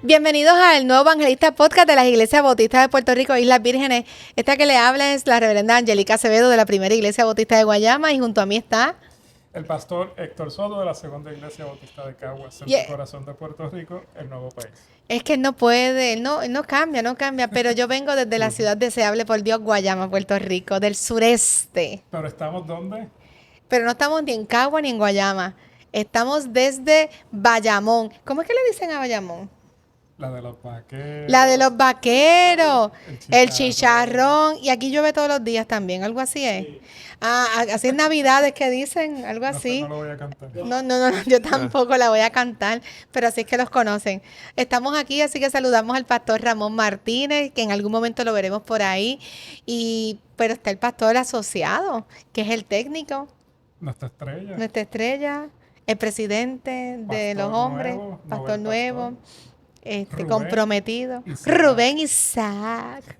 Bienvenidos al nuevo Evangelista Podcast de las Iglesias Bautistas de Puerto Rico, Islas Vírgenes. Esta que le habla es la reverenda Angélica Acevedo de la Primera Iglesia Bautista de Guayama y junto a mí está... el pastor Héctor Soto de la Segunda Iglesia Bautista de Caguas, en el corazón de Puerto Rico, el nuevo país. Es que él no puede, él no cambia, pero yo vengo desde la ciudad deseable por Dios, Guayama, Puerto Rico, del sureste. ¿Pero estamos dónde? Pero no estamos ni en Cagua ni en Guayama. Estamos desde Bayamón. ¿Cómo es que le dicen a Bayamón? La de los vaqueros. La de los vaqueros, el chicharrón. Y aquí llueve todos los días también, algo así es. Sí. Así es Navidades que dicen, algo así. No lo voy a cantar. No, yo tampoco la voy a cantar, pero así es que los conocen. Estamos aquí, así que saludamos al pastor Ramón Martínez, que en algún momento lo veremos por ahí. Pero está el pastor asociado, que es el técnico. Nuestra estrella. Nuestra estrella, el presidente de pastor los hombres, pastor nuevo. Rubén, comprometido. Isaac. Rubén Isaac.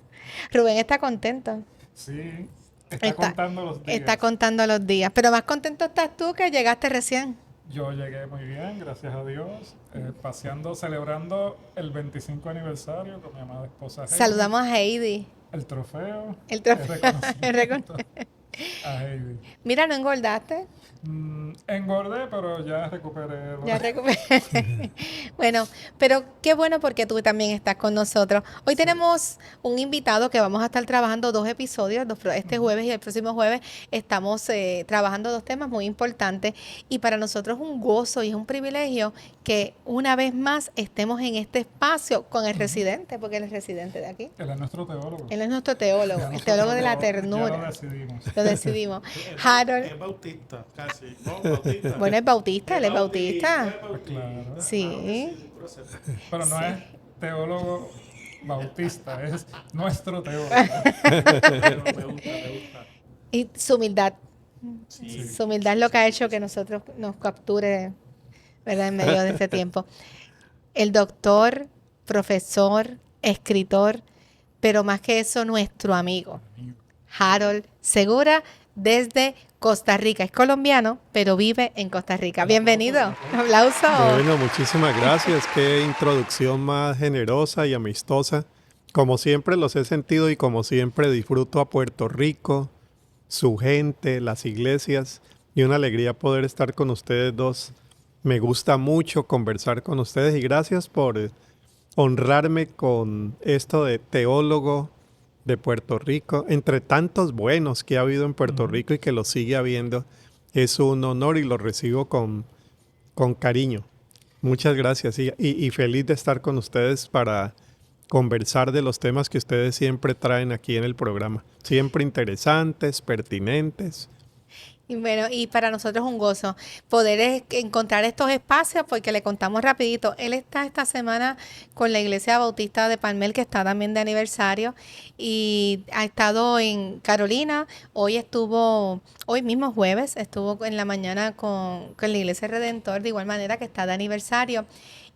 Rubén está contento. Sí, está contando los días. Está contando los días. Pero más contento estás tú que llegaste recién. Yo llegué muy bien, gracias a Dios. Paseando, celebrando el 25 aniversario con mi amada esposa Heidi. Saludamos a Heidi. El trofeo. El trofeo. A Heidi. Mira, ¿no engordaste? Engordé, pero ya recuperé. Ya recuperé. Bueno, pero qué bueno porque tú también estás con nosotros. Hoy tenemos un invitado que vamos a estar trabajando 2 episodios, este jueves y el próximo jueves. Estamos trabajando 2 temas muy importantes y para nosotros es un gozo y es un privilegio que una vez más estemos en este espacio con el residente, porque él es residente de aquí. Él es nuestro teólogo. Él es nuestro teólogo, el teólogo de la ternura. Ya lo decidimos. Lo decidimos. Harold. Es bautista, casi. No, bautista. Bueno, es bautista, él es bautista. Pues claro. Sí. Pero no es teólogo bautista, es nuestro teólogo. Me gusta. Y su humildad. Sí. Su humildad es lo que ha hecho que nosotros nos capture, ¿verdad?, en medio de este tiempo. El doctor, profesor, escritor, pero más que eso, nuestro amigo, Harold Segura, desde Costa Rica. Es colombiano, pero vive en Costa Rica. Bienvenido. Aplauso. Bueno, muchísimas gracias. Qué introducción más generosa y amistosa. Como siempre los he sentido y como siempre disfruto a Puerto Rico, su gente, las iglesias, y una alegría poder estar con ustedes dos. Me gusta mucho conversar con ustedes y gracias por honrarme con esto de teólogo de Puerto Rico, entre tantos buenos que ha habido en Puerto Rico y que lo sigue habiendo. Es un honor y lo recibo con cariño. Muchas gracias y feliz de estar con ustedes para conversar de los temas que ustedes siempre traen aquí en el programa. Siempre interesantes, pertinentes. Y bueno, y para nosotros es un gozo poder encontrar estos espacios, porque le contamos rapidito, él está esta semana con la Iglesia Bautista de Palmer, que está también de aniversario, y ha estado en Carolina, hoy mismo jueves, estuvo en la mañana con la Iglesia Redentor, de igual manera que está de aniversario.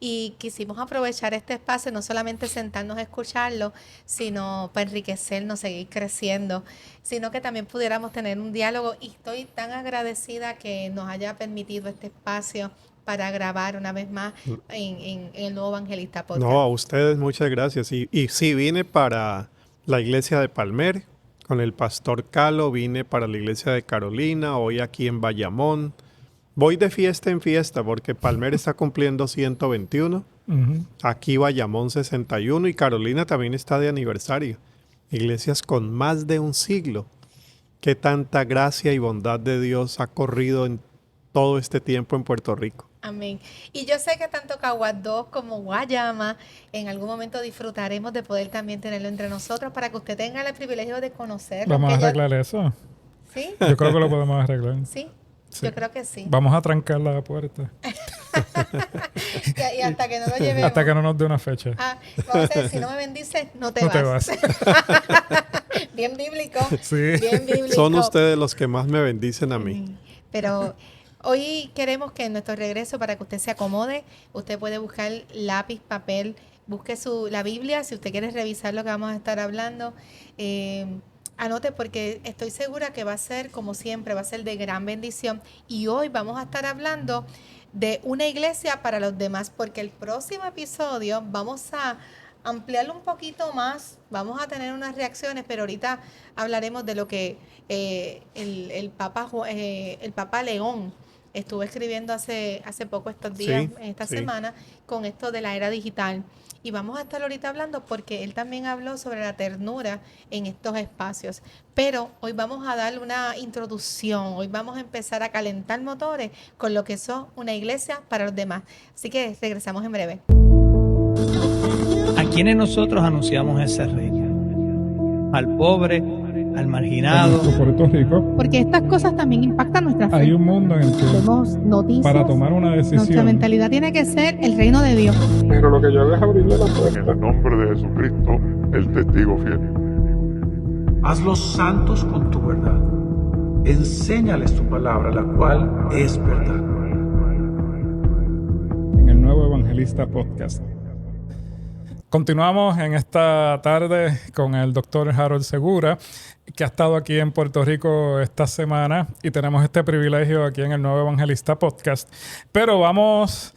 Y quisimos aprovechar este espacio, no solamente sentarnos a escucharlo, sino para enriquecernos, seguir creciendo, sino que también pudiéramos tener un diálogo. Y estoy tan agradecida que nos haya permitido este espacio para grabar una vez más en el nuevo Evangelista Podcast. No, a ustedes muchas gracias. Y sí, vine para la iglesia de Palmer, con el pastor Calo, vine para la iglesia de Carolina, hoy aquí en Bayamón. Voy de fiesta en fiesta porque Palmer está cumpliendo 121, aquí Bayamón 61 y Carolina también está de aniversario. Iglesias con más de un siglo. Qué tanta gracia y bondad de Dios ha corrido en todo este tiempo en Puerto Rico. Amén. Y yo sé que tanto Caguas 2 como Guayama en algún momento disfrutaremos de poder también tenerlo entre nosotros para que usted tenga el privilegio de conocerlo. ¿Vamos a arreglar eso? ¿Sí? Yo creo que lo podemos arreglar. Sí. Sí. Yo creo que sí. Vamos a trancar la puerta. y hasta que no lo llevemos. Hasta que no nos dé una fecha. Vamos a decir, si no me bendices, no te vas. Bien bíblico. Sí. Bien bíblico. Son ustedes los que más me bendicen a mí. Pero hoy queremos que en nuestro regreso, para que usted se acomode, usted puede buscar lápiz, papel, busque la Biblia, si usted quiere revisar lo que vamos a estar hablando. Anote, porque estoy segura que va a ser, como siempre, va a ser de gran bendición. Y hoy vamos a estar hablando de una iglesia para los demás, porque el próximo episodio vamos a ampliarlo un poquito más, vamos a tener unas reacciones, pero ahorita hablaremos de lo que el Papa León estuvo escribiendo hace poco estos días, Sí, esta sí. semana, con esto de la era digital. Y vamos a estar ahorita hablando porque él también habló sobre la ternura en estos espacios. Pero hoy vamos a darle una introducción, hoy vamos a empezar a calentar motores con lo que son una iglesia para los demás. Así que regresamos en breve. ¿A quiénes nosotros anunciamos ese reino? Al pobre, al marginado. En Puerto Rico Porque estas cosas también impactan nuestra fe. hay un mundo en el que Vemos noticias. para tomar una Nuestra decisión, mentalidad tiene que ser el reino de Dios. pero lo que yo hago es abrirle la puerta. En el nombre de Jesucristo, el testigo fiel. Hazlos santos con tu verdad. Enséñales tu palabra, la cual es verdad. En el Nuevo Evangelista Podcast. Continuamos en esta tarde con el doctor Harold Segura, que ha estado aquí en Puerto Rico esta semana y tenemos este privilegio aquí en el Nuevo Evangelista Podcast. Pero vamos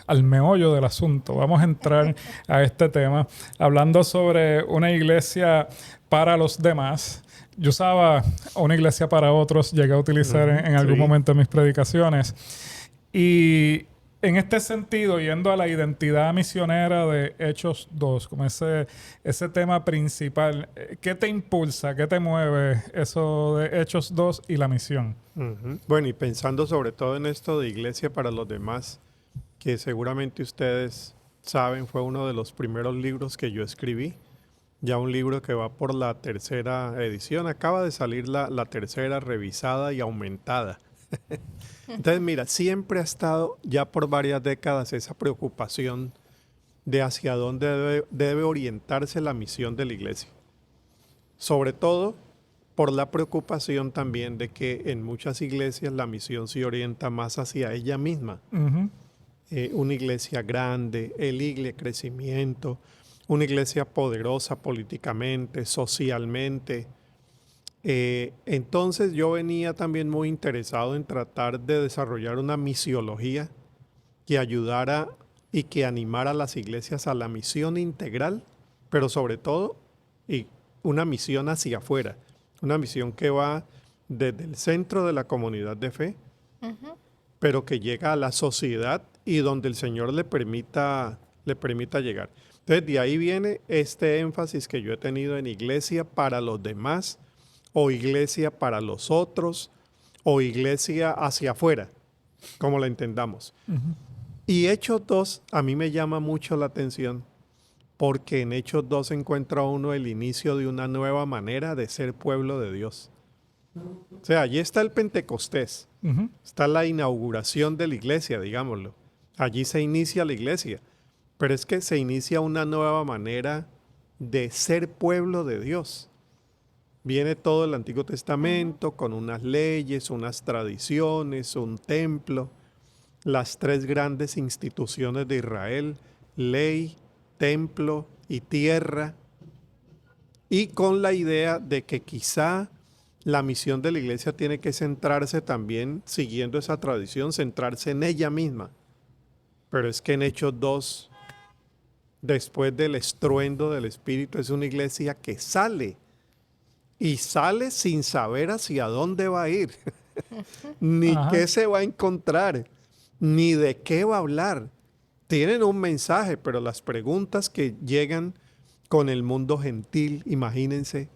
al meollo del asunto. Vamos a entrar a este tema hablando sobre una iglesia para los demás. Yo usaba una iglesia para otros, llegué a utilizar en algún sí. momento en mis predicaciones. Y en este sentido, yendo a la identidad misionera de Hechos 2, como ese tema principal, ¿qué te impulsa, qué te mueve eso de Hechos 2 y la misión? Ujú. Bueno, y pensando sobre todo en esto de Iglesia para los demás, que seguramente ustedes saben, fue uno de los primeros libros que yo escribí. Ya un libro que va por la tercera edición. Acaba de salir la tercera revisada y aumentada. Entonces, mira, siempre ha estado ya por varias décadas esa preocupación de hacia dónde debe orientarse la misión de la iglesia. Sobre todo por la preocupación también de que en muchas iglesias la misión se orienta más hacia ella misma. Ujú. Una iglesia grande, crecimiento, una iglesia poderosa políticamente, socialmente. Entonces yo venía también muy interesado en tratar de desarrollar una misiología que ayudara y que animara a las iglesias a la misión integral, pero sobre todo y una misión hacia afuera, una misión que va desde el centro de la comunidad de fe, pero que llega a la sociedad y donde el Señor le permita llegar. Entonces de ahí viene este énfasis que yo he tenido en iglesia para los demás, o iglesia para los otros, o iglesia hacia afuera, como la entendamos. Y Hechos 2 a mí me llama mucho la atención, porque en Hechos 2 encuentra uno el inicio de una nueva manera de ser pueblo de Dios. O sea, allí está el Pentecostés, Ujú. está la inauguración de la iglesia, digámoslo. Allí se inicia la iglesia, pero es que se inicia una nueva manera de ser pueblo de Dios. Viene todo el Antiguo Testamento con unas leyes, unas tradiciones, un templo, las tres grandes instituciones de Israel, ley, templo y tierra, y con la idea de que quizá la misión de la iglesia tiene que centrarse también, siguiendo esa tradición, centrarse en ella misma. Pero es que en Hechos 2, después del estruendo del Espíritu, es una iglesia que sale. Y sale sin saber hacia dónde va a ir, ni Ajá. qué se va a encontrar, ni de qué va a hablar. Tienen un mensaje, pero las preguntas que llegan con el mundo gentil, imagínense,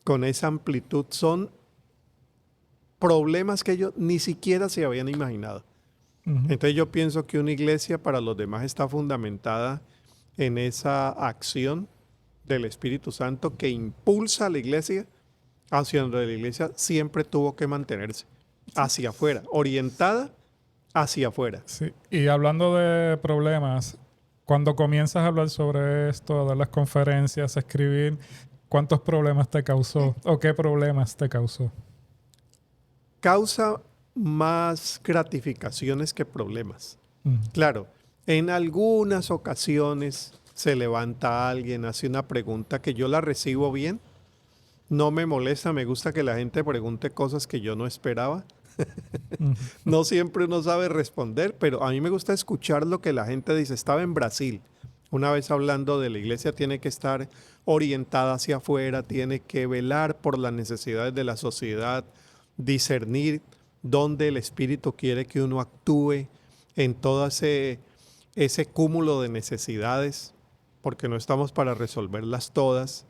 con esa amplitud, son problemas que ellos ni siquiera se habían imaginado. Ujú. Entonces yo pienso que una iglesia para los demás está fundamentada en esa acción del Espíritu Santo que impulsa a la iglesia hacia donde la iglesia siempre tuvo que mantenerse, hacia afuera, orientada hacia afuera. Sí. Y hablando de problemas, cuando comienzas a hablar sobre esto, a dar las conferencias, a escribir, ¿cuántos problemas te causó o qué problemas te causó? Causa más gratificaciones que problemas. Ujú. Claro, en algunas ocasiones se levanta alguien, hace una pregunta que yo la recibo bien, no me molesta, me gusta que la gente pregunte cosas que yo no esperaba. No siempre uno sabe responder, pero a mí me gusta escuchar lo que la gente dice. Estaba en Brasil, una vez hablando de la iglesia, tiene que estar orientada hacia afuera, tiene que velar por las necesidades de la sociedad, discernir dónde el Espíritu quiere que uno actúe en todo ese cúmulo de necesidades, porque no estamos para resolverlas todas.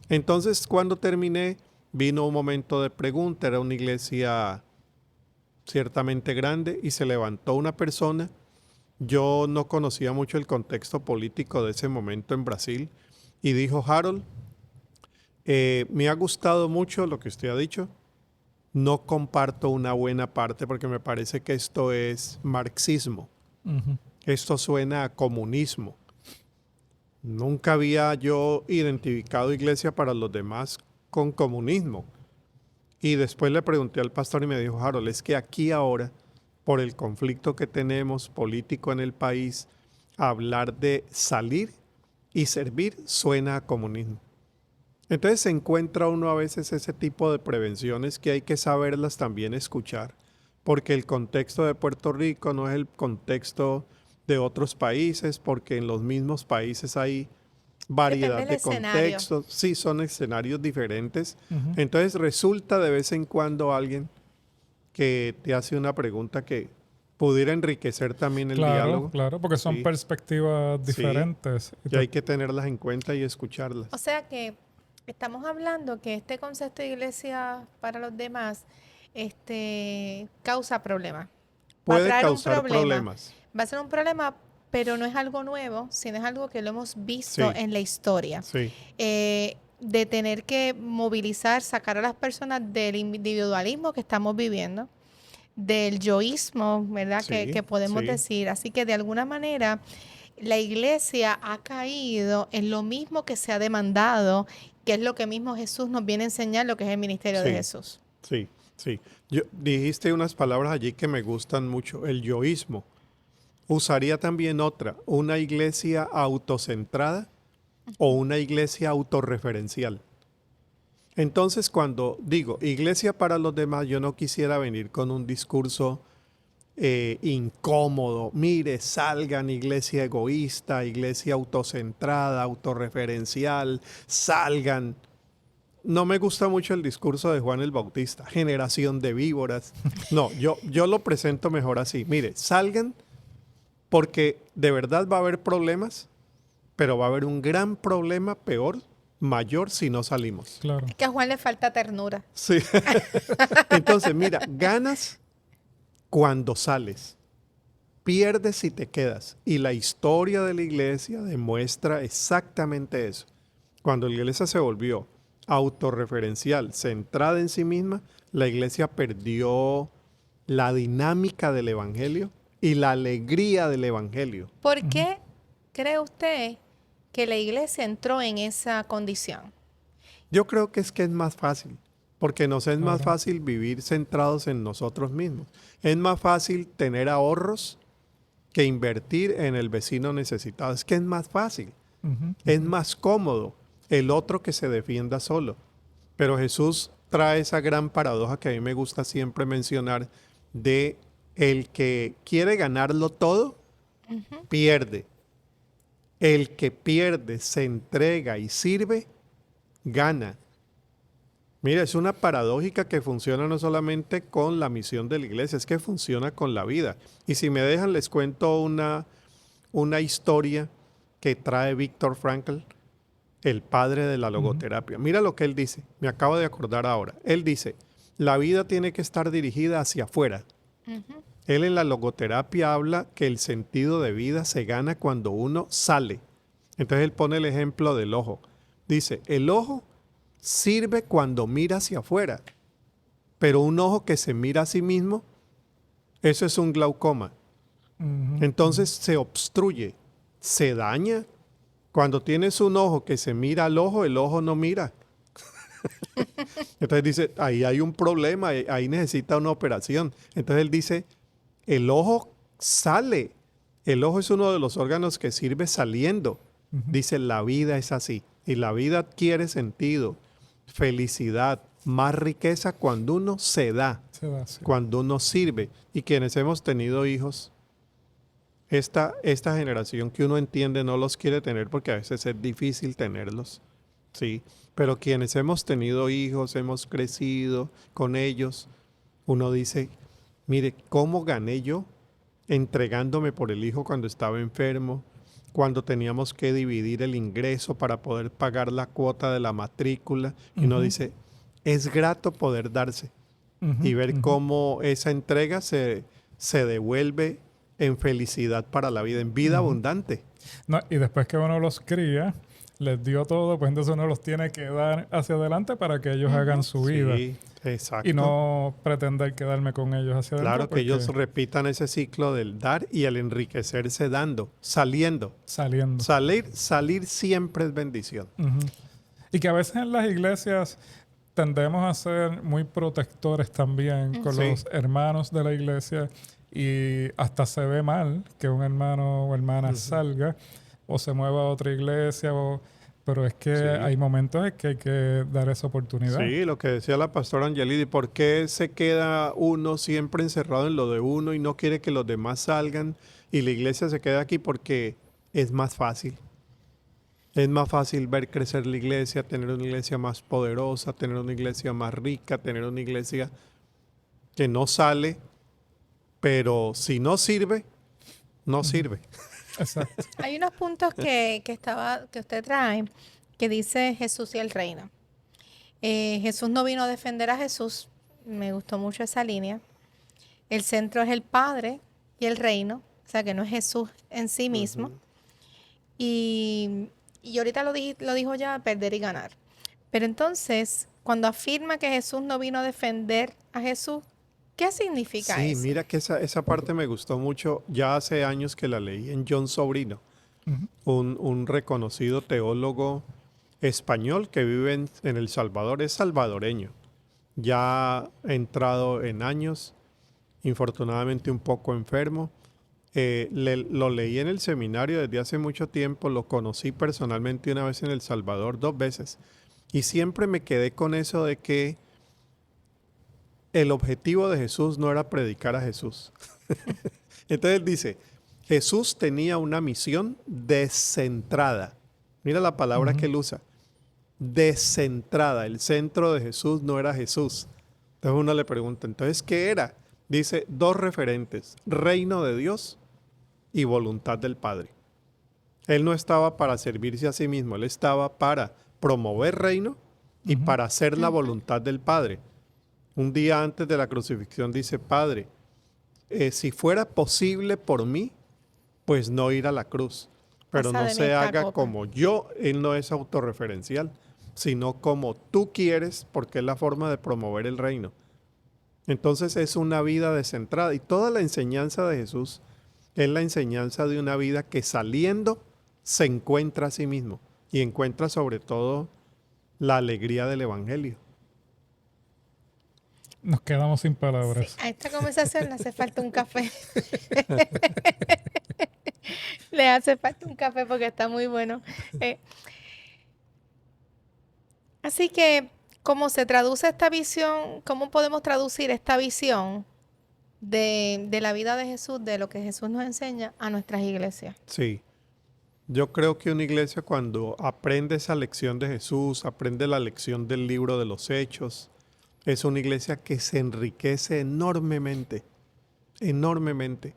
Entonces, cuando terminé, vino un momento de pregunta. Era una iglesia ciertamente grande y se levantó una persona. Yo no conocía mucho el contexto político de ese momento en Brasil y dijo: Harold, me ha gustado mucho lo que usted ha dicho. No comparto una buena parte porque me parece que esto es marxismo. Esto suena a comunismo. Nunca había yo identificado iglesia para los demás con comunismo. Y después le pregunté al pastor y me dijo: Harold, es que aquí ahora, por el conflicto que tenemos político en el país, hablar de salir y servir suena a comunismo. Entonces se encuentra uno a veces ese tipo de prevenciones que hay que saberlas también escuchar, porque el contexto de Puerto Rico no es el contexto de otros países, porque en los mismos países hay variedad de contextos. Sí, son escenarios diferentes. Entonces resulta de vez en cuando alguien que te hace una pregunta que pudiera enriquecer también el diálogo. Claro, porque son perspectivas diferentes. Y hay que tenerlas en cuenta y escucharlas. O sea que estamos hablando que este concepto de iglesia para los demás causa problemas. Puede causar problemas. Va a ser un problema, pero no es algo nuevo, sino es algo que lo hemos visto en la historia. Sí. De tener que movilizar, sacar a las personas del individualismo que estamos viviendo, del yoísmo, ¿verdad? Sí, que podemos decir. Así que de alguna manera la iglesia ha caído en lo mismo que se ha demandado, que es lo que mismo Jesús nos viene a enseñar, lo que es el ministerio de Jesús. Sí. Dijiste unas palabras allí que me gustan mucho, el yoísmo. Usaría también otra, una iglesia autocentrada o una iglesia autorreferencial. Entonces, cuando digo iglesia para los demás, yo no quisiera venir con un discurso incómodo. Mire, salgan, iglesia egoísta, iglesia autocentrada, autorreferencial, salgan. No me gusta mucho el discurso de Juan el Bautista, generación de víboras. No, yo lo presento mejor así. Mire, salgan porque de verdad va a haber problemas, pero va a haber un gran problema peor, mayor, si no salimos. Claro. Es que a Juan le falta ternura. Sí. Entonces, mira, ganas cuando sales, pierdes si te quedas. Y la historia de la iglesia demuestra exactamente eso. Cuando la iglesia se volvió autorreferencial, centrada en sí misma, la iglesia perdió la dinámica del evangelio y la alegría del evangelio. ¿Por qué cree usted que la iglesia entró en esa condición? Yo creo que es más fácil, porque nos es más fácil vivir centrados en nosotros mismos. Es más fácil tener ahorros que invertir en el vecino necesitado. Es que es más fácil, es más cómodo el otro que se defienda solo. Pero Jesús trae esa gran paradoja que a mí me gusta siempre mencionar, de el que quiere ganarlo todo, pierde. El que pierde, se entrega y sirve, gana. Mira, es una paradójica que funciona no solamente con la misión de la iglesia, es que funciona con la vida. Y si me dejan, les cuento una historia que trae Viktor Frankl, el padre de la logoterapia. Mira lo que él dice, me acabo de acordar ahora. Él dice, la vida tiene que estar dirigida hacia afuera. Él en la logoterapia habla que el sentido de vida se gana cuando uno sale. Entonces él pone el ejemplo del ojo. Dice, el ojo sirve cuando mira hacia afuera, pero un ojo que se mira a sí mismo, eso es un glaucoma. Entonces se obstruye, se daña. Cuando tienes un ojo que se mira al ojo, el ojo no mira. Entonces dice, ahí hay un problema, ahí necesita una operación. Entonces él dice, el ojo sale. El ojo es uno de los órganos que sirve saliendo. Dice, la vida es así. Y la vida adquiere sentido felicidad, más riqueza cuando uno se da, Se da así. cuando uno sirve. Y quienes hemos tenido hijos, esta generación que uno entiende no los quiere tener porque a veces es difícil tenerlos, ¿sí? Pero quienes hemos tenido hijos, hemos crecido con ellos, uno dice, mire, ¿cómo gané yo entregándome por el hijo cuando estaba enfermo? Cuando teníamos que dividir el ingreso para poder pagar la cuota de la matrícula. Y uno Ujú. dice, es grato poder darse Ujú, y ver ujú. cómo esa entrega se devuelve en felicidad para la vida, en vida Ujú. abundante. No, y después que uno los cría, les dio todo, pues entonces uno los tiene que dar hacia adelante para que ellos hagan su vida. Sí, exacto. Y no pretender quedarme con ellos hacia adentro. Claro, que ellos porque repitan ese ciclo del dar y el enriquecerse dando, saliendo. saliendo. Salir siempre es bendición. Ujú. Y que a veces en las iglesias tendemos a ser muy protectores también con Sí. los hermanos de la iglesia y hasta se ve mal que un hermano o hermana salga o se mueva a otra iglesia, pero es que Sí. hay momentos en que hay que dar esa oportunidad. Sí, lo que decía la pastora Angelidi, ¿por qué se queda uno siempre encerrado en lo de uno y no quiere que los demás salgan y la iglesia se queda aquí? Porque es más fácil. Es más fácil ver crecer la iglesia, tener una iglesia más poderosa, tener una iglesia más rica, tener una iglesia que no sale, pero si no sirve, no sirve. Exacto. Hay unos puntos que usted trae que dice Jesús y el reino. Jesús no vino a defender a Jesús. Me gustó mucho esa línea. El centro es el Padre y el reino. O sea, que no es Jesús en sí mismo. Y ahorita lo dijo ya, perder y ganar. Pero entonces, cuando afirma que Jesús no vino a defender a Jesús, ¿qué significa Sí, eso? mira que esa parte me gustó mucho. Ya hace años que la leí en John Sobrino, Ujú. un reconocido teólogo español que vive en El Salvador, es salvadoreño. Ya ha entrado en años, infortunadamente un poco enfermo. Lo leí en el seminario desde hace mucho tiempo, lo conocí personalmente una vez en El Salvador, 2 veces. Y siempre me quedé con eso de que el objetivo de Jesús no era predicar a Jesús. Entonces él dice, Jesús tenía una misión descentrada. Mira la palabra que él usa. Descentrada. El centro de Jesús no era Jesús. Entonces uno le pregunta, ¿entonces qué era? Dice 2 referentes, reino de Dios y voluntad del Padre. Él no estaba para servirse a sí mismo, él estaba para promover reino y para hacer la voluntad del Padre. Un día antes de la crucifixión dice, Padre, si fuera posible por mí, pues no ir a la cruz. Pero Pasa no de mí se esta haga copa. como yo, él no es autorreferencial, sino como tú quieres, porque es la forma de promover el reino. Entonces es una vida descentrada y toda la enseñanza de Jesús es la enseñanza de una vida que saliendo se encuentra a sí mismo y encuentra sobre todo la alegría del Evangelio. Nos quedamos sin palabras. A esta conversación le hace falta un café. Le hace falta un café porque está muy bueno. Así que, ¿cómo se traduce esta visión? ¿Cómo podemos traducir esta visión de la vida de Jesús, de lo que Jesús nos enseña a nuestras iglesias? Sí. Yo creo que una iglesia cuando aprende esa lección de Jesús, aprende la lección del libro de los Hechos, es una iglesia que se enriquece enormemente, enormemente.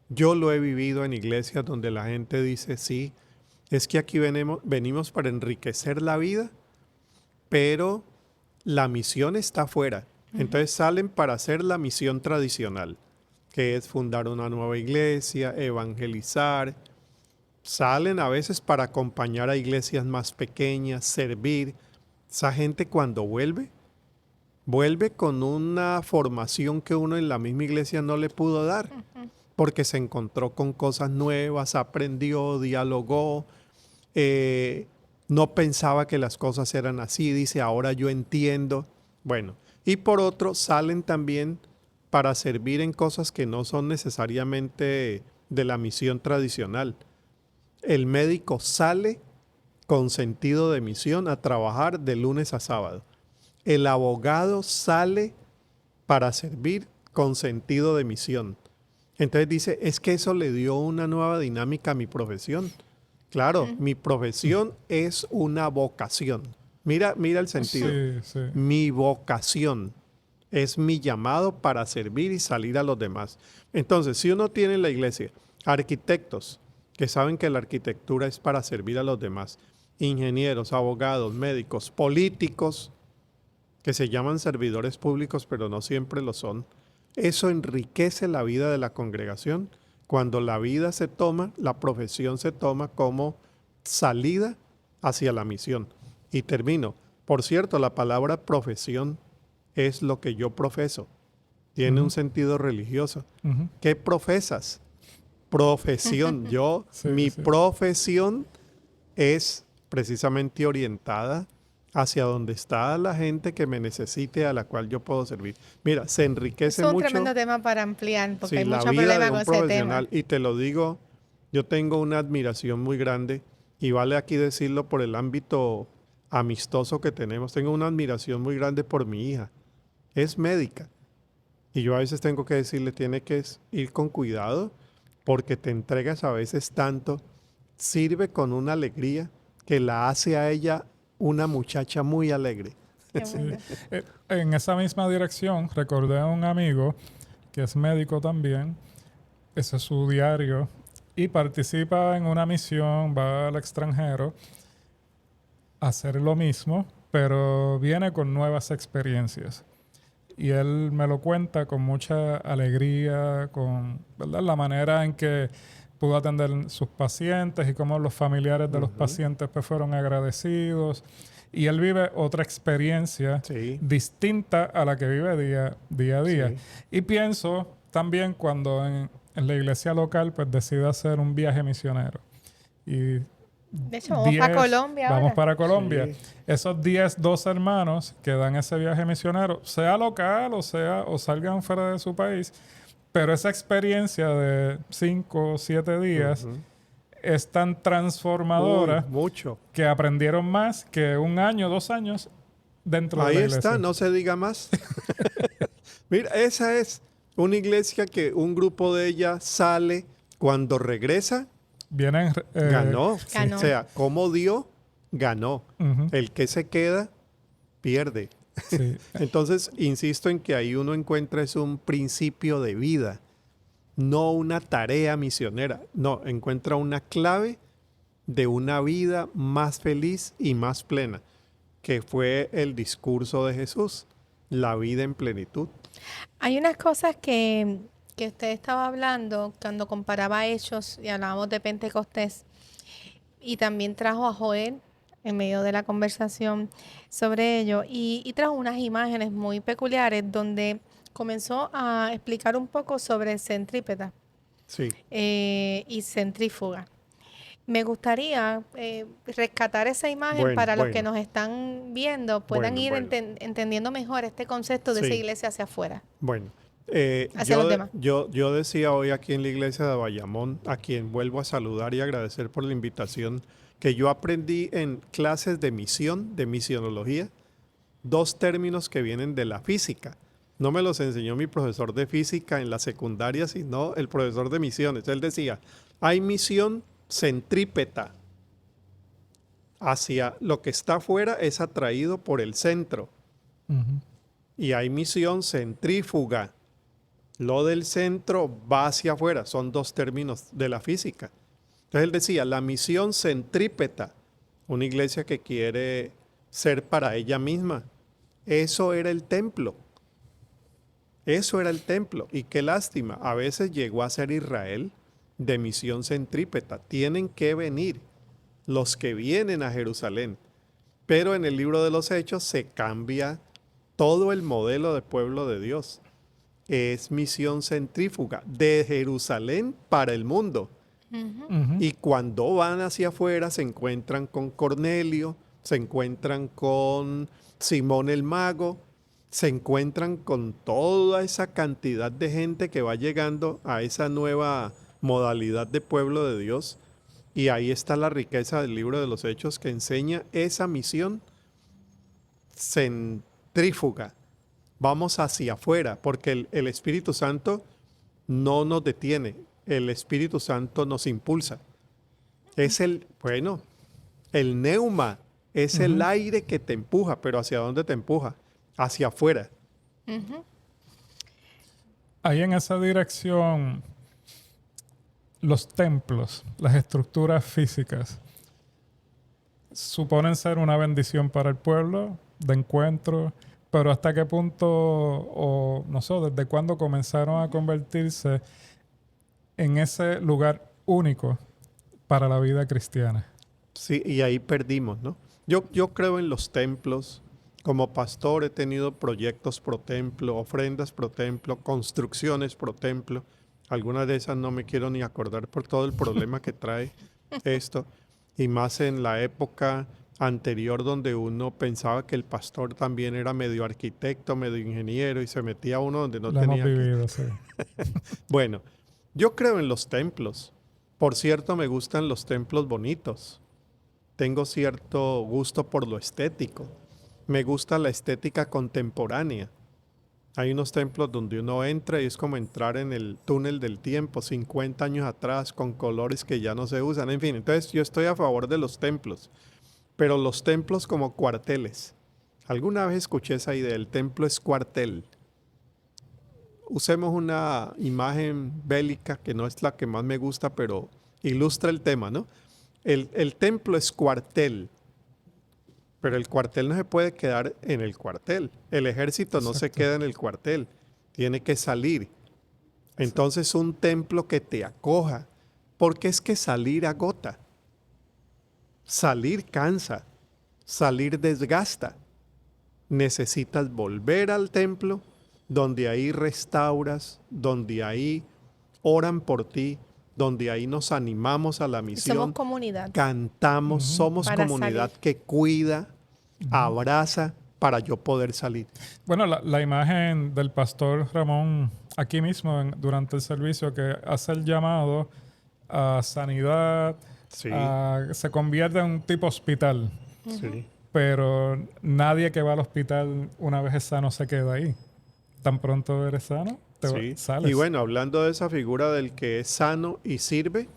Yo lo he vivido en iglesias donde la gente dice, sí, es que aquí venimos para enriquecer la vida, pero la misión está afuera. Entonces salen para hacer la misión tradicional, que es fundar una nueva iglesia, evangelizar. Salen a veces para acompañar a iglesias más pequeñas, servir. Esa gente cuando vuelve con una formación que uno en la misma iglesia no le pudo dar, porque se encontró con cosas nuevas, aprendió, dialogó, no pensaba que las cosas eran así, dice, ahora yo entiendo. Bueno, y por otro, salen también para servir en cosas que no son necesariamente de la misión tradicional. El médico sale con sentido de misión a trabajar de lunes a sábado. El abogado sale para servir con sentido de misión. Entonces dice, es que eso le dio una nueva dinámica a mi profesión. Claro, mi profesión es una vocación. Mira el sentido. Sí, sí. Mi vocación es mi llamado para servir y salir a los demás. Entonces, si uno tiene en la iglesia arquitectos que saben que la arquitectura es para servir a los demás, ingenieros, abogados, médicos, políticos, que se llaman servidores públicos, pero no siempre lo son, eso enriquece la vida de la congregación cuando la vida se toma, la profesión se toma como salida hacia la misión. Y termino. Por cierto, la palabra profesión es lo que yo profeso. Tiene un sentido religioso. Ujú. ¿Qué profesas? Profesión. Sí, Mi sí. profesión es precisamente orientada hacia donde está la gente que me necesite, a la cual yo puedo servir. Mira, se enriquece Es un mucho. tremendo tema para ampliar, porque Sí, hay la mucho vida problema de con un ese tema. profesional. Y te lo digo, yo tengo una admiración muy grande, y vale aquí decirlo por el ámbito amistoso que tenemos. Tengo una admiración muy grande por mi hija. Es médica. Y yo a veces tengo que decirle, tiene que ir con cuidado, porque te entregas a veces tanto. Sirve con una alegría que la hace a ella una muchacha muy alegre. Qué bueno. En esa misma dirección, recordé a un amigo que es médico también, ese es su diario, y participa en una misión, va al extranjero a hacer lo mismo, pero viene con nuevas experiencias. Y él me lo cuenta con mucha alegría, con, ¿verdad?, la manera en que pudo atender sus pacientes y cómo los familiares de los pacientes pues, fueron agradecidos. Y él vive otra experiencia Sí. distinta a la que vive día a día. Sí. Y pienso también cuando en la iglesia local pues decide hacer un viaje misionero. Y De hecho, vamos para Colombia Vamos ahora. para Colombia. Sí. Esos 10, 12 hermanos que dan ese viaje misionero, sea local o salgan fuera de su país, pero esa experiencia de 5 o 7 días es tan transformadora Uy, mucho. que aprendieron más que 1 año, 2 años dentro de Ahí la iglesia. está, no se diga más. Mira, esa es una iglesia que un grupo de ella sale, cuando regresa, Vienen, ganó. Ganó. O sea, como dio, ganó. Ujú, El que se queda, pierde. sí. Entonces, insisto en que ahí uno encuentra es un principio de vida, no una tarea misionera. No, encuentra una clave de una vida más feliz y más plena, que fue el discurso de Jesús, la vida en plenitud. Hay unas cosas que usted estaba hablando cuando comparaba Hechos y hablábamos de Pentecostés, y también trajo a Joel en medio de la conversación sobre ello, y trajo unas imágenes muy peculiares donde comenzó a explicar un poco sobre centrípeta Sí. y centrífuga. Me gustaría rescatar esa imagen Bueno, para los que bueno. nos están viendo puedan Bueno, ir bueno. entendiendo mejor este concepto de esa Sí. iglesia hacia afuera. Bueno, Hacia los demás. yo decía hoy aquí en la iglesia de Bayamón, a quien vuelvo a saludar y agradecer por la invitación, que yo aprendí en clases de misión, de misionología, 2 términos que vienen de la física. No me los enseñó mi profesor de física en la secundaria, sino el profesor de misiones. Él decía, hay misión centrípeta. Hacia lo que está afuera es atraído por el centro. Ujú. Y hay misión centrífuga. Lo del centro va hacia afuera. Son 2 términos de la física. Entonces él decía, la misión centrípeta, una iglesia que quiere ser para ella misma. Eso era el templo. Eso era el templo. Y qué lástima, a veces llegó a ser Israel de misión centrípeta. Tienen que venir los que vienen a Jerusalén. Pero en el libro de los Hechos se cambia todo el modelo de pueblo de Dios. Es misión centrífuga de Jerusalén para el mundo. Ujú. Y cuando van hacia afuera se encuentran con Cornelio, se encuentran con Simón el Mago, se encuentran con toda esa cantidad de gente que va llegando a esa nueva modalidad de pueblo de Dios. Y ahí está la riqueza del libro de los Hechos que enseña esa misión trífuga. Vamos hacia afuera, porque el Espíritu Santo no nos detiene. El Espíritu Santo nos impulsa. Es el neuma, es el aire que te empuja, pero ¿hacia dónde te empuja? Hacia afuera. Ahí en esa dirección, los templos, las estructuras físicas, suponen ser una bendición para el pueblo, de encuentro, pero ¿hasta qué punto, o no sé, desde cuándo comenzaron a convertirse en ese lugar único para la vida cristiana? Sí, y ahí perdimos, ¿no? Yo creo en los templos. Como pastor he tenido proyectos pro templo, ofrendas pro templo, construcciones pro templo. Algunas de esas no me quiero ni acordar por todo el problema que trae esto. Y más en la época anterior donde uno pensaba que el pastor también era medio arquitecto, medio ingeniero y se metía uno donde no Lo tenía hemos que. vivido, sí. Bueno, yo creo en los templos. Por cierto, me gustan los templos bonitos. Tengo cierto gusto por lo estético. Me gusta la estética contemporánea. Hay unos templos donde uno entra y es como entrar en el túnel del tiempo, 50 años atrás, con colores que ya no se usan. En fin, entonces yo estoy a favor de los templos. Pero los templos como cuarteles. Alguna vez escuché esa idea, el templo es cuartel. Usemos una imagen bélica que no es la que más me gusta, pero ilustra el tema, ¿no? El templo es cuartel, pero el cuartel no se puede quedar en el cuartel. El ejército no se queda en el cuartel, tiene que salir. Entonces un templo que te acoja, porque es que salir agota, salir cansa, salir desgasta. Necesitas volver al templo, donde ahí restauras, donde ahí oran por ti, donde ahí nos animamos a la misión. Somos comunidad. Cantamos, somos Para comunidad salir. que cuida, abraza para yo poder salir. Bueno, la imagen del pastor Ramón aquí mismo durante el servicio que hace el llamado a sanidad, Sí, se convierte en un tipo hospital, sí. pero nadie que va al hospital una vez es sano se queda ahí. Tan pronto eres sano, Sí. sales. Y bueno, hablando de esa figura del que es sano y sirve,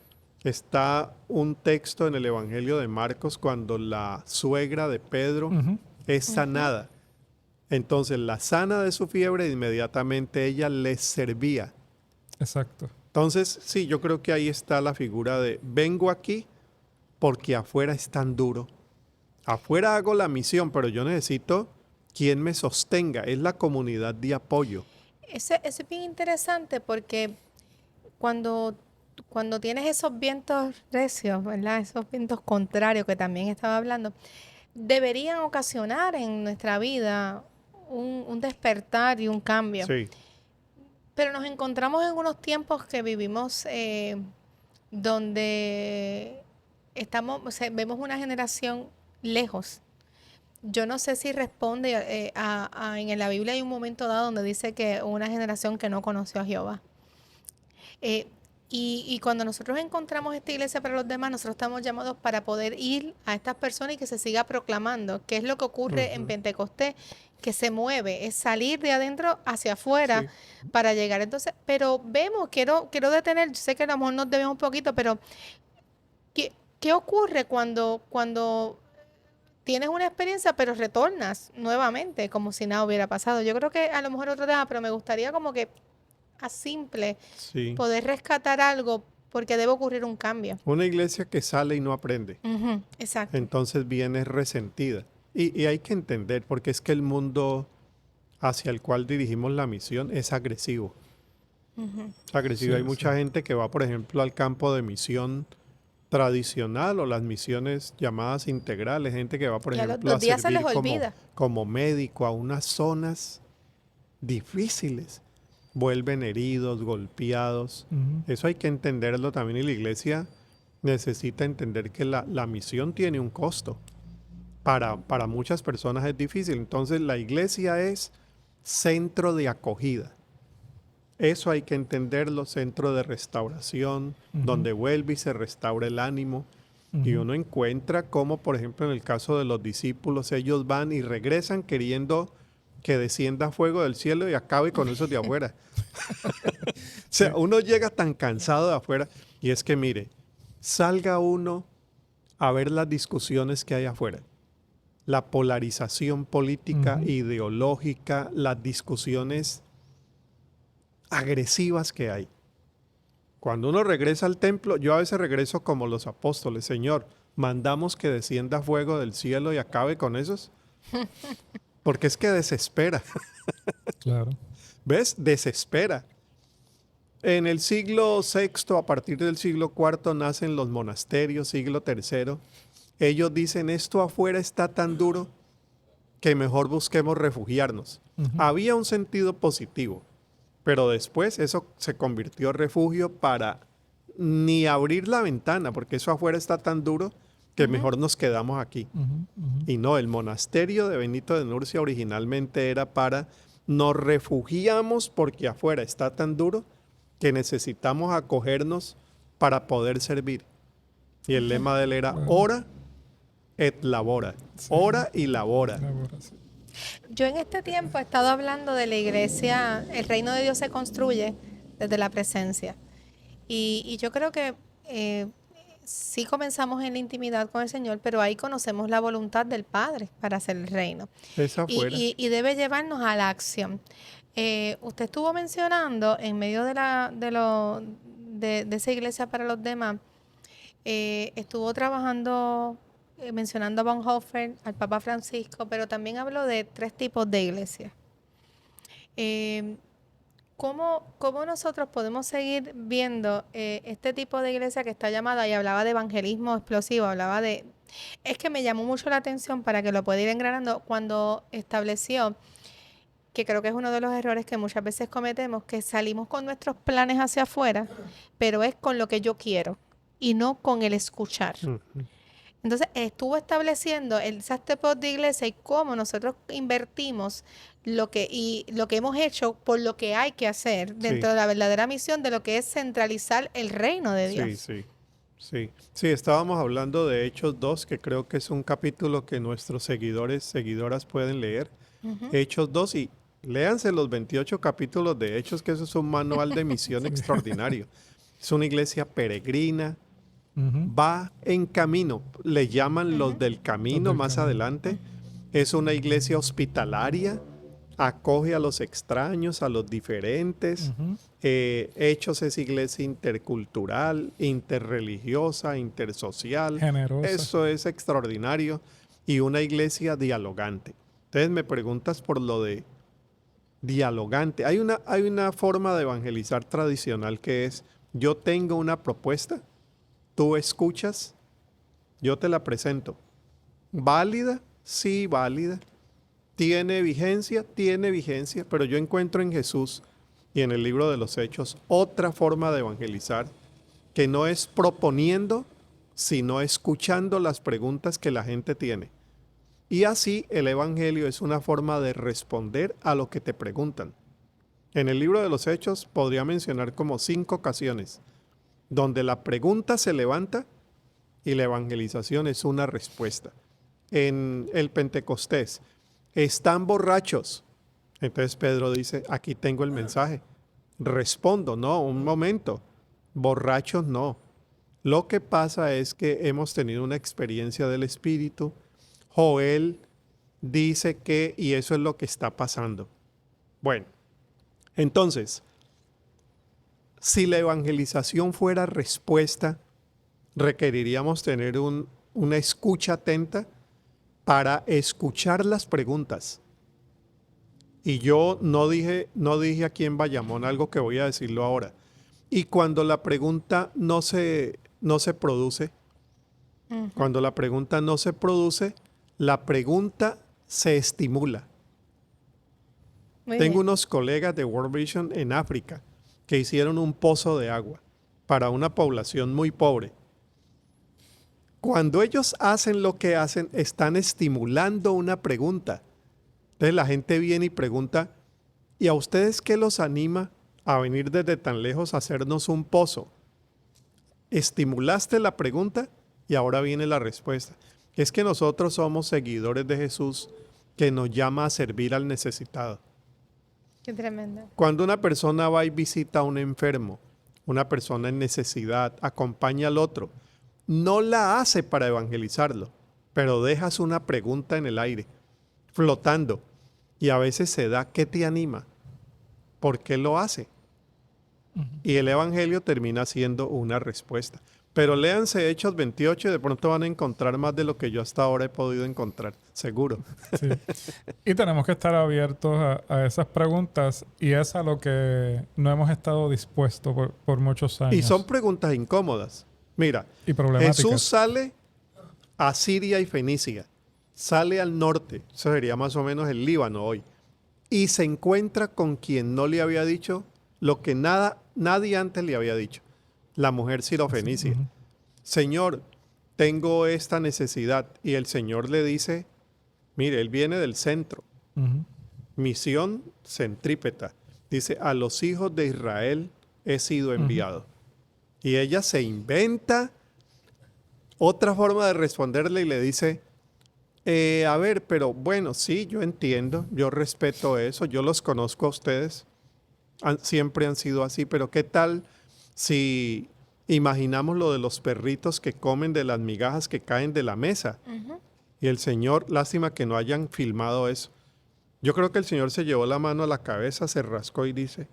está un texto en el Evangelio de Marcos cuando la suegra de Pedro es sanada. Entonces la sana de su fiebre, inmediatamente ella les servía. Exacto. Entonces, sí, yo creo que ahí está la figura de vengo aquí porque afuera es tan duro. Afuera hago la misión, pero yo necesito quien me sostenga. Es la comunidad de apoyo. Eso es bien interesante porque cuando tienes esos vientos recios, ¿verdad? Esos vientos contrarios que también estaba hablando, deberían ocasionar en nuestra vida un despertar y un cambio. Sí, Pero nos encontramos en unos tiempos que vivimos donde vemos una generación lejos. Yo no sé si responde en la Biblia hay un momento dado donde dice que una generación que no conoció a Jehová. Y cuando nosotros encontramos esta iglesia para los demás, nosotros estamos llamados para poder ir a estas personas y que se siga proclamando. ¿Qué es lo que ocurre en Pentecostés? Que se mueve, es salir de adentro hacia afuera para llegar. Entonces, pero vemos, quiero detener, yo sé que a lo mejor nos debemos un poquito, pero ¿qué ocurre cuando tienes una experiencia, pero retornas nuevamente, como si nada hubiera pasado? Yo creo que a lo mejor otro tema, pero me gustaría como que a simple sí. poder rescatar algo, porque debe ocurrir un cambio. Una iglesia que sale y no aprende. Exacto. Entonces viene resentida. Y hay que entender, porque es que el mundo hacia el cual dirigimos la misión es agresivo. Es agresivo. Sí, Hay mucha gente que va, por ejemplo, al campo de misión tradicional o las misiones llamadas integrales. Gente que va, por Y a ejemplo, los días se servir les olvida. como médico a unas zonas difíciles. Vuelven heridos, golpeados. Eso hay que entenderlo también, y la iglesia necesita entender que la misión tiene un costo. Para muchas personas es difícil. Entonces la iglesia es centro de acogida. Eso hay que entenderlo, centro de restauración, donde vuelve y se restaura el ánimo. Y uno encuentra como, por ejemplo, en el caso de los discípulos, ellos van y regresan queriendo que descienda fuego del cielo y acabe con esos de afuera. O sea, uno llega tan cansado de afuera. Y es que mire, salga uno a ver las discusiones que hay afuera. La polarización política, ideológica, las discusiones agresivas que hay. Cuando uno regresa al templo, yo a veces regreso como los apóstoles. Señor, mandamos que descienda fuego del cielo y acabe con esos. Porque es que desespera. Claro. ¿Ves? Desespera. En el siglo VI, a partir del siglo IV, nacen los monasterios, siglo III. Ellos dicen, esto afuera está tan duro que mejor busquemos refugiarnos. Había un sentido positivo, pero después eso se convirtió en refugio para ni abrir la ventana, porque eso afuera está tan duro que mejor nos quedamos aquí. Y no, el monasterio de Benito de Nursia originalmente era para nos refugiamos porque afuera está tan duro que necesitamos acogernos para poder servir. Y el lema de él era ora et labora. Ora y labora. Yo en este tiempo he estado hablando de la iglesia, el reino de Dios se construye desde la presencia. Y yo creo que sí comenzamos en la intimidad con el Señor, pero ahí conocemos la voluntad del Padre para hacer el reino. Es afuera. Y debe llevarnos a la acción. Usted estuvo mencionando en medio de esa iglesia para los demás, estuvo trabajando, mencionando a Bonhoeffer, al Papa Francisco, pero también habló de 3 tipos de iglesias. ¿Cómo nosotros podemos seguir viendo este tipo de iglesia que está llamada, y hablaba de evangelismo explosivo, es que me llamó mucho la atención para que lo pueda ir engranando cuando estableció, que creo que es uno de los errores que muchas veces cometemos, que salimos con nuestros planes hacia afuera, pero es con lo que yo quiero y no con el escuchar. Entonces estuvo estableciendo esos tipos de iglesia y cómo nosotros invertimos lo que hemos hecho por lo que hay que hacer dentro de la verdadera misión de lo que es centralizar el reino de Dios. Sí, estábamos hablando de Hechos 2, que creo que es un capítulo que nuestros seguidoras pueden leer. Hechos 2, y léanse los 28 capítulos de Hechos, que eso es un manual de misión extraordinario. Es una iglesia peregrina, va en camino, le llaman los del camino más adelante. Es una iglesia hospitalaria, acoge a los extraños, a los diferentes. Hechos es iglesia intercultural, interreligiosa, intersocial. Generosa. Eso es extraordinario. Y una iglesia dialogante. Entonces me preguntas por lo de dialogante. Hay una forma de evangelizar tradicional que es, yo tengo una propuesta, tú escuchas, yo te la presento. ¿Válida? Sí, válida. ¿Tiene vigencia? Tiene vigencia, pero yo encuentro en Jesús y en el libro de los Hechos otra forma de evangelizar que no es proponiendo, sino escuchando las preguntas que la gente tiene. Y así el evangelio es una forma de responder a lo que te preguntan. En el libro de los Hechos podría mencionar como 5 ocasiones donde la pregunta se levanta y la evangelización es una respuesta. En el Pentecostés, ¿están borrachos? Entonces Pedro dice, aquí tengo el mensaje. Respondo, no, un momento, borrachos no. Lo que pasa es que hemos tenido una experiencia del Espíritu. Joel dice que, y eso es lo que está pasando. Bueno, entonces, si la evangelización fuera respuesta, requeriríamos tener una escucha atenta para escuchar las preguntas. Y yo no dije aquí en Bayamón algo que voy a decirlo ahora. Y cuando la pregunta no se produce, cuando la pregunta no se produce, la pregunta se estimula. Tengo unos colegas de World Vision en África que hicieron un pozo de agua para una población muy pobre. Cuando ellos hacen lo que hacen, están estimulando una pregunta. Entonces la gente viene y pregunta, ¿y a ustedes qué los anima a venir desde tan lejos a hacernos un pozo? Estimulaste la pregunta y ahora viene la respuesta. Es que nosotros somos seguidores de Jesús que nos llama a servir al necesitado. Qué tremendo. Cuando una persona va y visita a un enfermo, una persona en necesidad, acompaña al otro, no la hace para evangelizarlo, pero dejas una pregunta en el aire, flotando, y a veces se da, ¿qué te anima? ¿Por qué lo hace? Y el evangelio termina siendo una respuesta. Pero léanse Hechos 28 y de pronto van a encontrar más de lo que yo hasta ahora he podido encontrar, seguro. Sí. Y tenemos que estar abiertos a esas preguntas y es a lo que no hemos estado dispuestos por muchos años. Y son preguntas incómodas. Mira, Y problemáticas. Jesús sale a Siria y Fenicia, sale al norte, eso sería más o menos el Líbano hoy, y se encuentra con quien no le había dicho lo que nadie antes le había dicho. La mujer sirofenicia. Ujú. Señor, tengo esta necesidad. Y el Señor le dice, mire, él viene del centro. Ujú. Misión centrípeta. Dice, a los hijos de Israel he sido enviado. Y ella se inventa otra forma de responderle y le dice, a ver, pero bueno, sí, yo entiendo, yo respeto eso, yo los conozco a ustedes, siempre han sido así, pero ¿qué tal si imaginamos lo de los perritos que comen de las migajas que caen de la mesa? Y el Señor, lástima que no hayan filmado eso. Yo creo que el Señor se llevó la mano a la cabeza, se rascó y dice,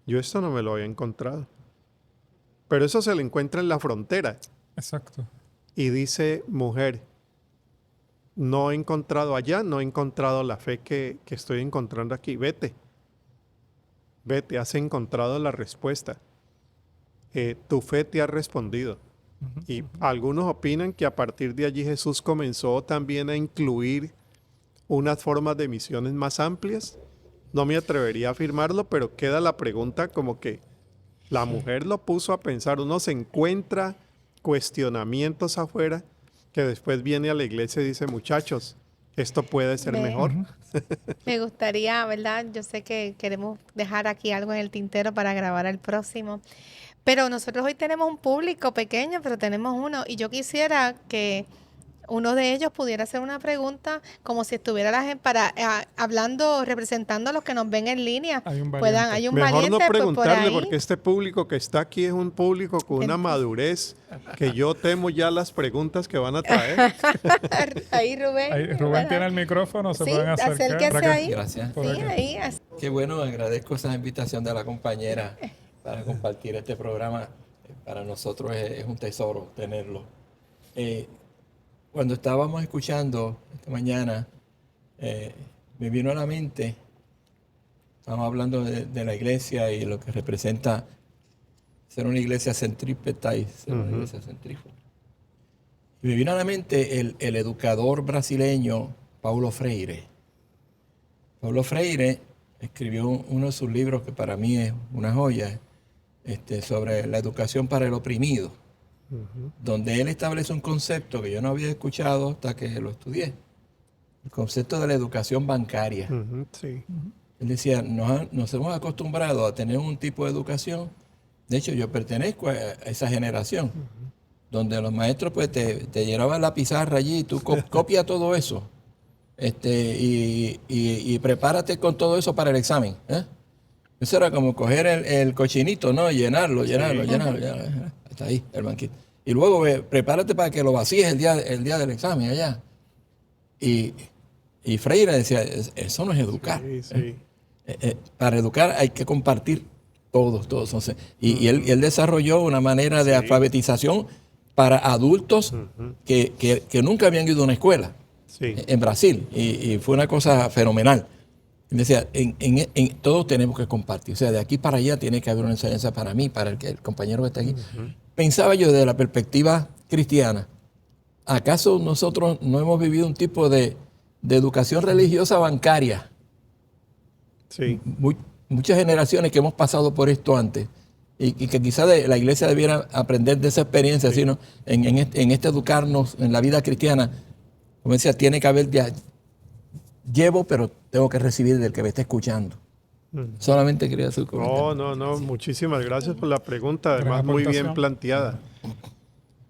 yo esto no me lo había encontrado. Pero eso se lo encuentra en la frontera. Exacto. Y dice, mujer, no he encontrado allá, no he encontrado la fe que estoy encontrando aquí. Vete, has encontrado la respuesta. Tu fe te ha respondido. Y algunos opinan que a partir de allí Jesús comenzó también a incluir unas formas de misiones más amplias. No me atrevería a afirmarlo, pero queda la pregunta como que la mujer lo puso a pensar. Uno se encuentra cuestionamientos afuera que después viene a la iglesia y dice, muchachos, esto puede ser mejor. Me gustaría, ¿verdad? Yo sé que queremos dejar aquí algo en el tintero para grabar el próximo. Pero nosotros hoy tenemos un público pequeño, pero tenemos uno. Y yo quisiera que uno de ellos pudiera hacer una pregunta como si estuviera la gente hablando, representando a los que nos ven en línea. Hay un valiente. Hay un Mejor valiente no pues, por preguntarle ahí. porque este público que está aquí es un público con una madurez que yo temo ya las preguntas que van a traer. Ahí Rubén. Ahí, Rubén tiene el micrófono, se Sí, pueden acercar. acérquese ahí. Gracias. Por Sí, acá. ahí. Qué bueno, agradezco esa invitación de la compañera para compartir este programa. Para nosotros es un tesoro tenerlo. Cuando estábamos escuchando esta mañana, me vino a la mente, estamos hablando de la iglesia y lo que representa ser una iglesia centrípeta y ser una iglesia centrífuga. Y me vino a la mente el educador brasileño Paulo Freire. Paulo Freire escribió uno de sus libros que para mí es una joya, sobre la educación para el oprimido, donde él establece un concepto que yo no había escuchado hasta que lo estudié, el concepto de la educación bancaria. Sí. Él decía, nos hemos acostumbrado a tener un tipo de educación, de hecho yo pertenezco a esa generación, donde los maestros pues te llevaban la pizarra allí y tú copia todo eso, y prepárate con todo eso para el examen, Eso era como coger el cochinito, ¿no? Llenarlo. Está ahí, el banquito. Y luego prepárate para que lo vacíes el día del examen allá. Y Freire decía, eso no es educar. Sí. Para educar hay que compartir todos. Entonces, y él desarrolló una manera de alfabetización para adultos que nunca habían ido a una escuela en Brasil. Y fue una cosa fenomenal. Decía, todos tenemos que compartir. O sea, de aquí para allá tiene que haber una enseñanza para mí, para el compañero que está aquí. Pensaba yo desde la perspectiva cristiana, ¿acaso nosotros no hemos vivido un tipo de educación religiosa bancaria? Sí. Muchas generaciones que hemos pasado por esto antes y que quizás la iglesia debiera aprender de esa experiencia, sino en este educarnos en la vida cristiana. Como decía, tiene que haber... Llevo, pero tengo que recibir del que me está escuchando. Solamente quería hacer un comentario. No. Muchísimas gracias por la pregunta. Además, Gran muy bien aportación. planteada.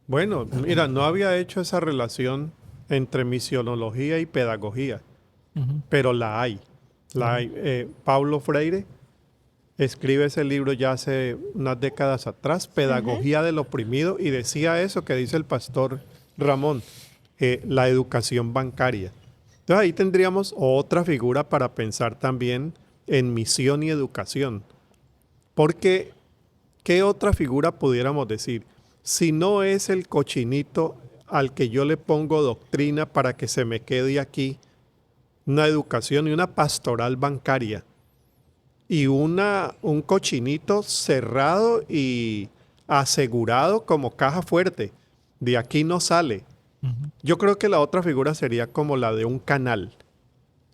Bueno, mira, no había hecho esa relación entre misionología y pedagogía. pero la hay. Paulo Freire escribe ese libro ya hace unas décadas atrás, Pedagogía del Oprimido, y decía eso que dice el pastor Ramón, la educación bancaria. Entonces ahí tendríamos otra figura para pensar también en misión y educación. Porque, ¿qué otra figura pudiéramos decir? Si no es el cochinito al que yo le pongo doctrina para que se me quede aquí, una educación y una pastoral bancaria, y un cochinito cerrado y asegurado como caja fuerte, de aquí no sale. Yo creo que la otra figura sería como la de un canal,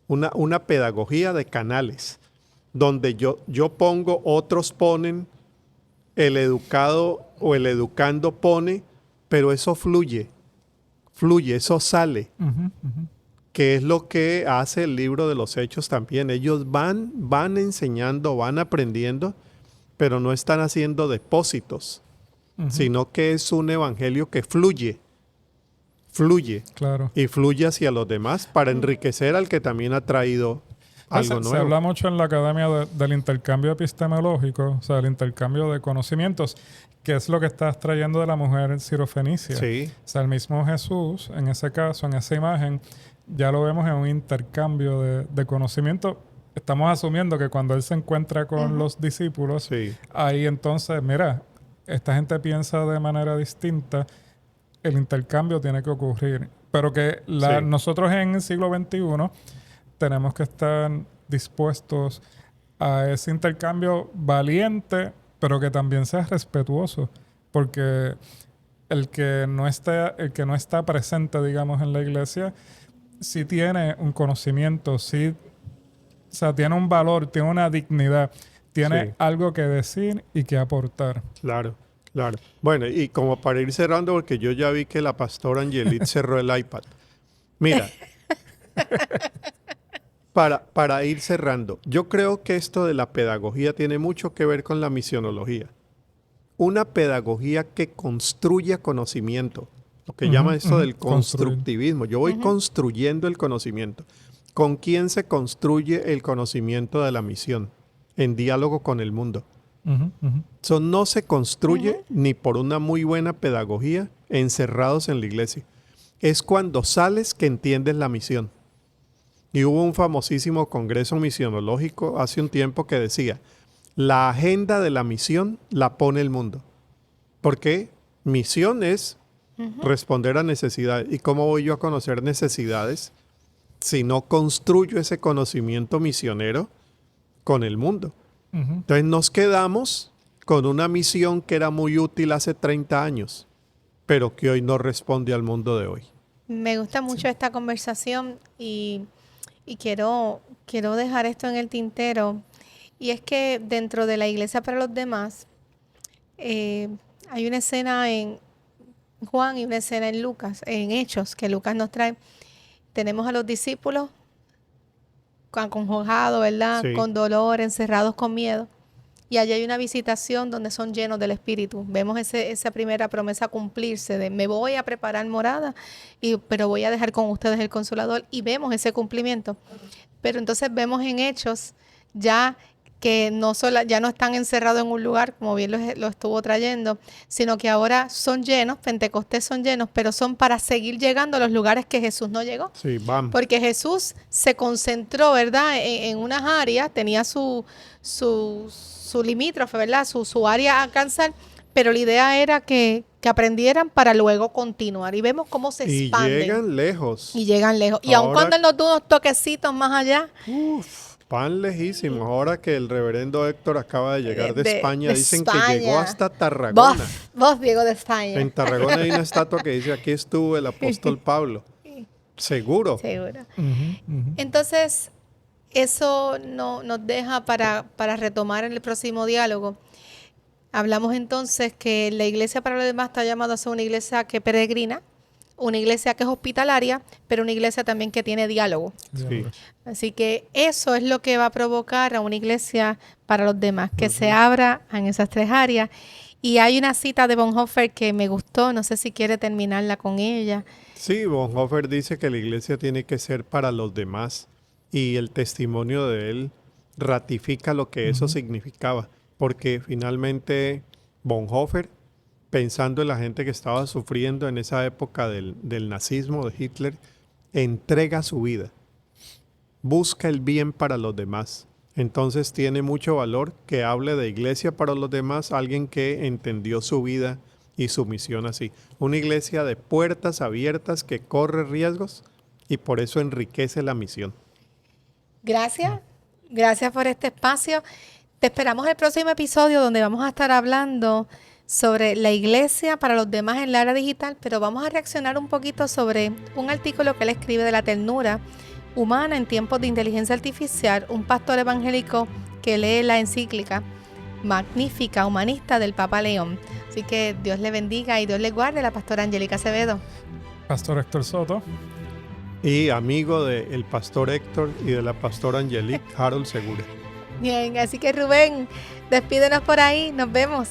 una pedagogía de canales, donde yo pongo, otros ponen, el educado o el educando pone, pero eso fluye, eso sale, que es lo que hace el libro de los Hechos también. Ellos van enseñando, van aprendiendo, pero no están haciendo depósitos, sino que es un evangelio que fluye, Claro. y fluye hacia los demás para enriquecer al que también ha traído algo nuevo. Se habla mucho en la academia del intercambio epistemológico, o sea, el intercambio de conocimientos, que es lo que estás trayendo de la mujer sirofenicia. Sí. O sea, el mismo Jesús, en ese caso, en esa imagen, ya lo vemos en un intercambio de conocimiento. Estamos asumiendo que cuando él se encuentra con los discípulos, Sí. ahí entonces, mira, esta gente piensa de manera distinta, el intercambio tiene que ocurrir. Pero que Sí. nosotros en el siglo XXI tenemos que estar dispuestos a ese intercambio valiente, pero que también sea respetuoso. Porque el que no está presente, digamos, en la iglesia, sí tiene un conocimiento, sí, o sea, tiene un valor, tiene una dignidad, tiene Sí. algo que decir y que aportar. Claro. Bueno, y como para ir cerrando, porque yo ya vi que la pastora Angelit cerró el iPad. Mira, para ir cerrando, yo creo que esto de la pedagogía tiene mucho que ver con la misionología. Una pedagogía que construya conocimiento, lo que llama esto del constructivismo. Yo voy construyendo el conocimiento. ¿Con quién se construye el conocimiento de la misión? En diálogo con el mundo. Eso no se construye ni por una muy buena pedagogía encerrados en la iglesia. Es cuando sales que entiendes la misión. Y hubo un famosísimo congreso misionológico hace un tiempo que decía, la agenda de la misión la pone el mundo. ¿Por qué? Misión es responder a necesidades. ¿Y cómo voy yo a conocer necesidades si no construyo ese conocimiento misionero con el mundo? Entonces nos quedamos con una misión que era muy útil hace 30 años, pero que hoy no responde al mundo de hoy. Me gusta mucho esta conversación y quiero dejar esto en el tintero. Y es que dentro de la Iglesia para los Demás hay una escena en Juan y una escena en Lucas, en Hechos, que Lucas nos trae. Tenemos a los discípulos acongojados, ¿verdad? Sí. Con dolor, encerrados con miedo. Y allí hay una visitación donde son llenos del Espíritu. Vemos esa primera promesa cumplirse de me voy a preparar morada, pero voy a dejar con ustedes el Consolador. Y vemos ese cumplimiento. Pero entonces vemos en Hechos ya que ya no están encerrados en un lugar, como bien lo estuvo trayendo, sino que ahora son llenos, Pentecostés son llenos, pero son para seguir llegando a los lugares que Jesús no llegó. Sí, vamos. Porque Jesús se concentró, ¿verdad?, en unas áreas, tenía su limítrofe, ¿verdad?, su área a alcanzar, pero la idea era que aprendieran para luego continuar. Y vemos cómo se expanden. Y llegan lejos. Y llegan lejos. Y aun cuando Él nos dio unos toquecitos más allá. Van lejísimos. Ahora que el reverendo Héctor acaba de llegar de España, dicen que llegó hasta Tarragona. Vos Diego de España. En Tarragona hay una estatua que dice, aquí estuvo el apóstol Pablo. Seguro. Seguro. Entonces, eso nos deja para retomar en el próximo diálogo. Hablamos entonces que la Iglesia para los Demás está llamada a ser una iglesia que peregrina, una iglesia que es hospitalaria, pero una iglesia también que tiene diálogo. Sí. Así que eso es lo que va a provocar a una iglesia para los demás, que se abra en esas tres áreas. Y hay una cita de Bonhoeffer que me gustó, no sé si quiere terminarla con ella. Sí, Bonhoeffer dice que la iglesia tiene que ser para los demás, y el testimonio de él ratifica lo que eso significaba, porque finalmente Bonhoeffer, pensando en la gente que estaba sufriendo en esa época del nazismo de Hitler, entrega su vida, busca el bien para los demás. Entonces tiene mucho valor que hable de iglesia para los demás, alguien que entendió su vida y su misión así. Una iglesia de puertas abiertas que corre riesgos y por eso enriquece la misión. Gracias. Gracias por este espacio. Te esperamos el próximo episodio donde vamos a estar hablando sobre la iglesia para los demás en la era digital, pero vamos a reaccionar un poquito sobre un artículo que él escribe de la ternura humana en tiempos de inteligencia artificial, un pastor evangélico que lee la encíclica magnífica humanista del Papa León. Así que Dios le bendiga y Dios le guarde. La pastora Angélica Acevedo. Pastor Héctor Soto. Y amigo del pastor Héctor y de la pastora Angelique, Harold Segura. Bien, así que Rubén, despídenos por ahí. Nos vemos.